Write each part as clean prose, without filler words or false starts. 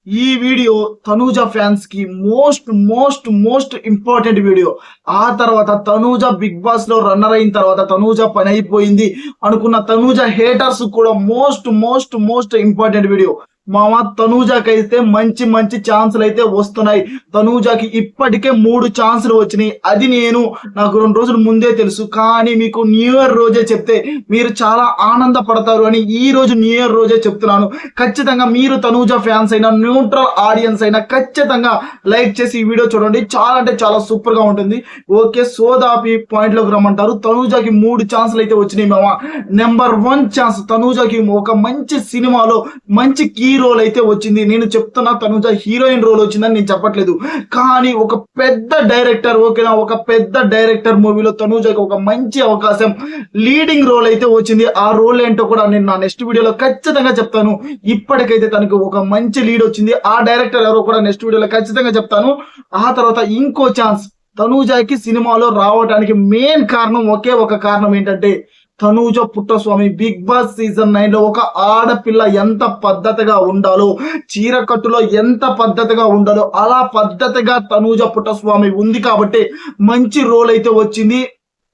ఈ video Tanuja fans కి most most most important video. ఆ తర్వాత తనూజ బిగ్ బాస్ లో రన్నర్ అయిన తర్వాత తనూజ పని అయిపోయింది అనుకున్న తనూజ హేటర్స్ కూడా most most most important video. మామ తనూజకైతే మంచి మంచి ఛాన్సులు అయితే వస్తున్నాయి. తనూజకి ఇప్పటికే 3 ఛాన్సులు వచ్చినాయి. అది నాకు 2 రోజుల ముందే తెలుసు. కానీ మీకు న్యూ ఇయర్ రోజే చెప్తే మీరు చాలా ఆనందపడతారు అని ఈ రోజు న్యూ ఇయర్ రోజే చెప్తున్నాను. ఖచ్చితంగా మీరు తనూజ ఫ్యాన్స్ అయినా న్యూట్రల్ ఆడియన్స్ అయినా ఖచ్చితంగా లైక్ చేసి ఈ వీడియో చూడండి. చాలా అంటే చాలా సూపర్ గా ఉంటుంది. ఓకే, సోదాపి పాయింట్ లోకి రమ్మంటారు. తనూజకి 3 ఛాన్సులు అయితే వచ్చినాయి మామ. నెంబర్ 1 ఛాన్స్ తనూజకి ఒక మంచి సినిమాలో మంచి కీ రోల్ అయితే వచ్చింది. నేను చెప్తున్నా తనూజ హీరోయిన్ రోల్ వచ్చిందని నేను చెప్పట్లేదు. కానీ ఒక పెద్ద డైరెక్టర్, ఓకేనా, ఒక పెద్ద డైరెక్టర్ మూవీలో తనూజకి ఒక మంచి అవకాశం, లీడింగ్ రోల్ అయితే వచ్చింది. ఆ రోల్ ఏంటో కూడా నేను నా నెక్స్ట్ వీడియోలో ఖచ్చితంగా చెప్తాను. ఇప్పటికైతే తనకు ఒక మంచి లీడ్ వచ్చింది. ఆ డైరెక్టర్ ఎవరో కూడా నెక్స్ట్ వీడియోలో ఖచ్చితంగా చెప్తాను. ఆ తర్వాత ఇంకో ఛాన్స్ తనూజకి సినిమాలో రావడానికి మెయిన్ కారణం, ఒకే ఒక కారణం ఏంటంటే Tanuja Puttaswamy Bigg Boss season 9 లో ఒక ఆడపిల్ల ఎంత పద్ధతిగా ఉండాలో, చీరకట్టులో ఎంత పద్ధతిగా ఉండాలో అలా పద్ధతిగా తనూజ పుట్టస్వామి ఉంది కాబట్టి మంచి రోల్ అయితే వచ్చింది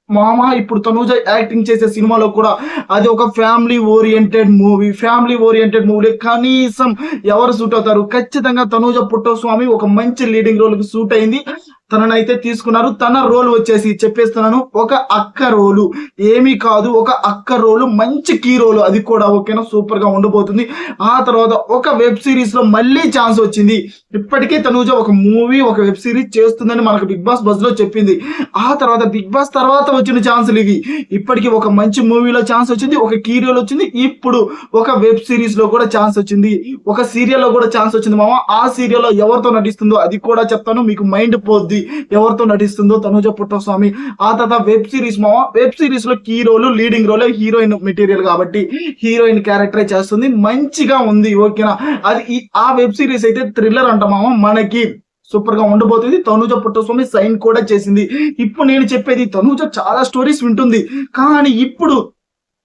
మామ. ఇప్పుడు తనూజ యాక్టింగ్ చేసే సినిమాలో కూడా అది ఒక ఫ్యామిలీ ఓరియంటెడ్ మూవీ. కనీసం ఎవరు సూట్ అవుతారు? ఖచ్చితంగా తనూజ పుట్టస్వామి ఒక మంచి లీడింగ్ రోల్ కి సూట్ అయింది. తననైతే తీసుకున్నారు. తన రోల్ వచ్చేసి చెప్పేస్తున్నాను, ఒక అక్క రోలు, ఏమీ కాదు, ఒక అక్క రోలు, మంచి కీ రోలు, అది కూడా ఓకేనా, సూపర్ గా ఉండబోతుంది. ఆ తర్వాత ఒక వెబ్ సిరీస్ లో మళ్ళీ ఛాన్స్ వచ్చింది. ఇప్పటికే తనూజ ఒక మూవీ, ఒక వెబ్ సిరీస్ చేస్తుందని మనకు బిగ్ బాస్ బజ్ లో చెప్పింది. ఆ తర్వాత బిగ్ బాస్ తర్వాత వచ్చిన ఛాన్సులు ఇవి. ఇప్పటికి ఒక మంచి మూవీలో ఛాన్స్ వచ్చింది, ఒక కీ రోల్ వచ్చింది, ఇప్పుడు ఒక వెబ్ సిరీస్ లో కూడా ఛాన్స్ వచ్చింది, ఒక సీరియల్ లో కూడా ఛాన్స్ వచ్చింది మామ. ఆ సీరియల్ లో ఎవరితో నటిస్తుందో అది కూడా చెప్తాను, మీకు మైండ్ పోద్ది ఎవరితో నటిస్తుందో తనూజ పుట్టస్వామి. ఆ తర్వాత వెబ్ సిరీస్ మామ, వెబ్ సిరీస్ లో key role, leading role, heroine material కాబట్టి హీరోయిన్ క్యారెక్టర్ చేస్తుంది, మంచిగా ఉంది, ఓకేనా. అది ఆ వెబ్ సిరీస్ అయితే థ్రిల్లర్ అంట మామ, మనకి సూపర్ గా ఉండబోతుంది. తనూజ పుట్టస్వామి సైన్ కూడా చేసింది. ఇప్పుడు నేను చెప్పేది, తనూజ చాలా స్టోరీస్ వింటుంది, కానీ ఇప్పుడు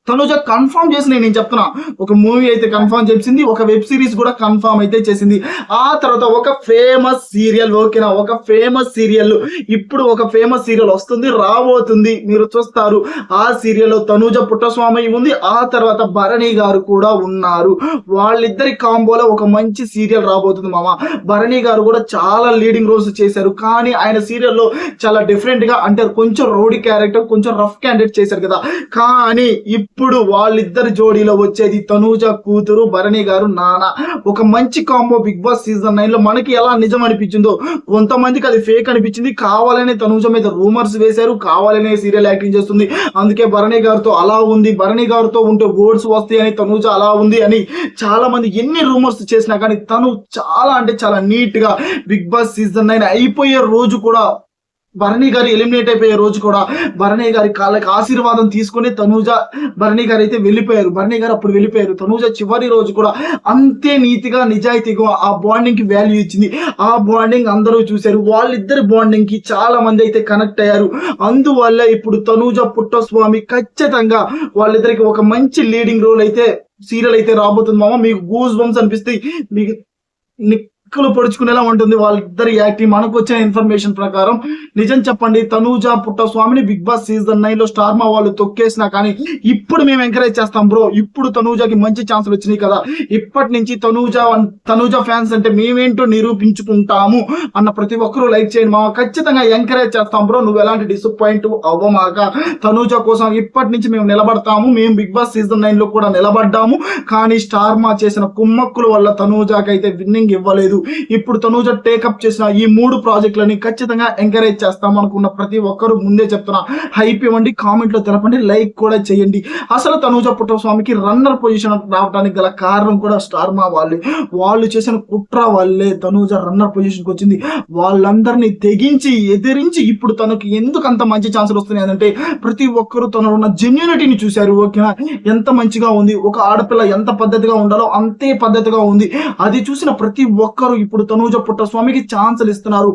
తనూజ కన్ఫర్మ్ చేసి నేను చెప్తున్నా, ఒక మూవీ అయితే కన్ఫర్మ్ చేసింది, ఒక వెబ్ సిరీస్ కూడా కన్ఫర్మ్ అయితే చేసింది. ఆ తర్వాత ఒక ఫేమస్ సీరియల్, ఓకేనా, ఒక ఫేమస్ సీరియల్, ఇప్పుడు ఒక ఫేమస్ సీరియల్ వస్తుంది, రాబోతుంది, మీరు చూస్తారు. ఆ సీరియల్లో తనూజ పుట్టస్వామి ఉంది, ఆ తర్వాత భరణి గారు కూడా ఉన్నారు. వాళ్ళిద్దరి కాంబోలో ఒక మంచి సీరియల్ రాబోతుంది మామ. భరణి గారు కూడా చాలా లీడింగ్ రోల్స్ చేశారు, కానీ ఆయన సీరియల్లో చాలా డిఫరెంట్ గా, అంటే కొంచెం రౌడీ క్యారెక్టర్, కొంచెం రఫ్ క్యాండిడేట్ చేశారు కదా. కానీ ఇప్పుడు వాళ్ళిద్దరి జోడీలో వచ్చేది తనూజ కూతురు భరణి గారు నాన్న. ఒక మంచి కాంబో బిగ్ బాస్ సీజన్ 9 లో మనకి ఎలా నిజం అనిపించిందో, కొంతమందికి అది ఫేక్ అనిపించింది. కావాలనే తనూజ మీద రూమర్స్ వేశారు, కావాలనే సీరియల్ యాక్టింగ్ చేస్తుంది, అందుకే భరణి గారితో అలా ఉంది, భరణి గారితో ఉంటే ఓట్స్ వస్తాయి అని తనూజ అలా ఉంది అని చాలా మంది ఎన్ని రూమర్స్ చేసినా కానీ తను చాలా అంటే చాలా నీట్ గా బిగ్ బాస్ సీజన్ 9 అయిపోయే రోజు కూడా, భరణి గారు ఎలిమినేట్ అయిపోయే రోజు కూడా భరణి గారి కాళ్ళకి ఆశీర్వాదం తీసుకుని భరణి గారు అయితే వెళ్ళిపోయారు. భరణి గారు అప్పుడు వెళ్ళిపోయారు. తనూజ చివరి రోజు కూడా అంతే నీతిగా నిజాయితీగా ఆ బాండింగ్ కి వాల్యూ ఇచ్చింది. ఆ బాండింగ్ అందరూ చూశారు. వాళ్ళిద్దరి బాండింగ్ కి చాలా మంది అయితే కనెక్ట్ అయ్యారు. అందువల్ల ఇప్పుడు తనూజ పుట్టస్వామి ఖచ్చితంగా వాళ్ళిద్దరికి ఒక మంచి లీడింగ్ రోల్ అయితే సీరియల్ అయితే రాబోతుంది మామ. మీకు గూస్ బంప్స్ అనిపిస్తాయి, మీకు పొడుచుకునేలా ఉంటుంది వాళ్ళిద్దరి యాక్టింగ్. మనకు వచ్చిన ఇన్ఫర్మేషన్ ప్రకారం నిజం చెప్పండి, తనూజ పుట్టస్వామిని బిగ్ బాస్ సీజన్ 9 లో స్టార్ మా వాళ్ళు తొక్కేసినా కానీ ఇప్పుడు మేము ఎంకరేజ్ చేస్తాం బ్రో. ఇప్పుడు తనూజకి మంచి ఛాన్సులు వచ్చినాయి కదా, ఇప్పటి నుంచి తనూజ ఫ్యాన్స్ అంటే మేమేంటో నిరూపించుకుంటాము అన్న ప్రతి ఒక్కరూ లైక్ చేయండి మా, ఖచ్చితంగా ఎంకరేజ్ చేస్తాం బ్రో. నువ్వు ఎలాంటి డిసప్పాయింట్ అవ్వమాక, తనూజ కోసం ఇప్పటి నుంచి మేము నిలబడతాము. మేము బిగ్ బాస్ సీజన్ 9 లో కూడా నిలబడ్డాము, కానీ స్టార్ మా చేసిన కుమ్మక్కుల వల్ల తనూజకి అయితే విన్నింగ్ ఇవ్వలేదు. ఇప్పుడు తనూజ టేకప్ చేసిన ఈ 3 ప్రాజెక్టులని ఖచ్చితంగా ఎంకరేజ్ చేస్తాం అనుకున్న ప్రతి ఒక్కరు ముందే చెప్తున్నా, హైప్ ఇవ్వండి, కామెంట్ లో తెలపండి, లైక్ కూడా చేయండి. అసలు తనూజ పుట్టస్వామికి రన్నర్ పొజిషన్ రావడానికి గల కారణం కూడా స్టార్ మా వాళ్ళే. వాళ్ళు చేసిన కుట్ర వల్లే తనూజ రన్నర్ పొజిషన్ కి వచ్చింది. వాళ్ళందరినీ తెగించి ఎదిరించి ఇప్పుడు తనకి ఎందుకు అంత మంచి ఛాన్సులు వస్తున్నాయి అంటే ప్రతి ఒక్కరు తనలో ఉన్న జెన్యూనిటీని చూశారు, ఓకేనా. ఎంత మంచిగా ఉంది, ఒక ఆడపిల్ల ఎంత పద్ధతిగా ఉండాలో అంతే పద్ధతిగా ఉంది. అది చూసిన ప్రతి ఒక్కరు ఇప్పుడు తనూజ పుట్టస్వామికి ఛాన్సులు ఇస్తున్నారు.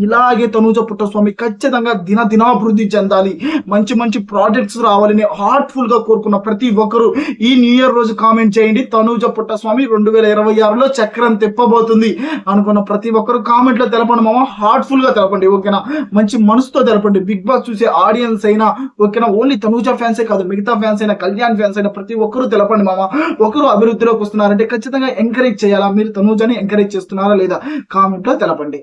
ఇలాగే తనూజ పుట్టస్వామి ఖచ్చితంగా దినాభివృద్ధి చెందాలి, మంచి మంచి ప్రాజెక్ట్స్ రావాలని హార్ట్ఫుల్ గా కోరుకున్న ప్రతి ఒక్కరు ఈ న్యూ ఇయర్ రోజు కామెంట్ చేయండి. తనూజ పుట్టస్వామి 2026లో చక్రం తిప్పబోతుంది అనుకున్న ప్రతి ఒక్కరు కామెంట్ లో తెలపండి మామ, హార్ట్ఫుల్ గా తెలపండి. ఓకేనా, మంచి మనసుతో తెలపండి. బిగ్ బాస్ చూసే ఆడియన్స్ అయినా ఓకేనా, ఓన్లీ తనూజ ఫ్యాన్సే కాదు, మిగతా ఫ్యాన్స్ అయినా, కళ్యాణ్ ఫ్యాన్స్ అయినా ప్రతి ఒక్కరు తెలపండి మామ. ఒకరు అభివృద్ధిలోకి వస్తున్నారంటే ఖచ్చితంగా ఎంకరేజ్ చేయాలా, మీరు తనూజని ఎంకరేజ్ చేస్తున్నారా లేదా కామెంట్ లో తెలపండి.